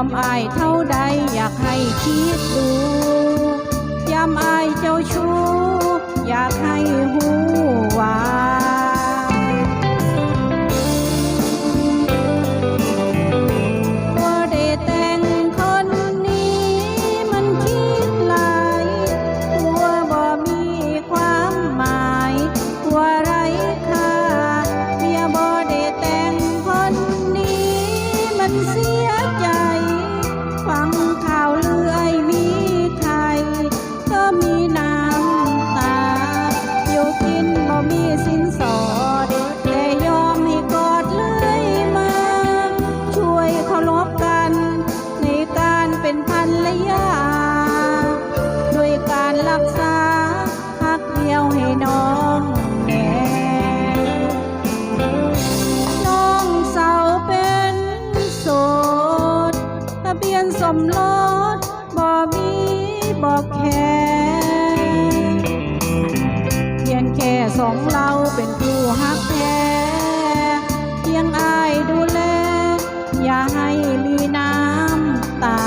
มอายเท่าใดอยากให้คิดดูยามอายเจ้าชู้อยากให้หูว่าว่าได้แต่งคนนี้มันคิดหลายกลัวบ่มีความหมายกลัวไร้ค่าเมียบ่ได้แต่งคนนี้มันเสียใจฟังข่าวลือไอ้มีใครก็มีน้ำตาอยู่กินบ่มีสินสอดแต่ยอมให้กอดเลื่อยมาช่วยเคารพกันในการเป็นภรรยาด้วยการรักษาฮักเดียวให้น้องแน่น้องสาวเป็นโสดทะเบียนสมรสบ่มีบอกแค่เพียงแค่สองเราเป็นผู้ฮักแท้เพียงอายดูแลอย่าให้มีน้ำตา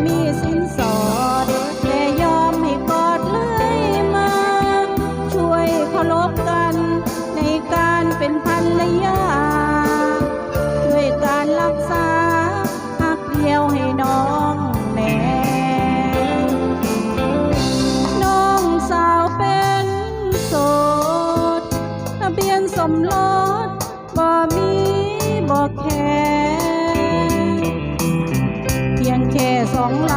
มีสินสอดแต่ยอมให้กอดเลื่อยมาช่วยเคารพกันในการเป็นภรรยาด้วยการรักษาฮักเดียวให้น้องแน่น้องสาวเป็นโสดทะเบียนสมรสบ่มีบอกแค่เพียงแค่สองเรา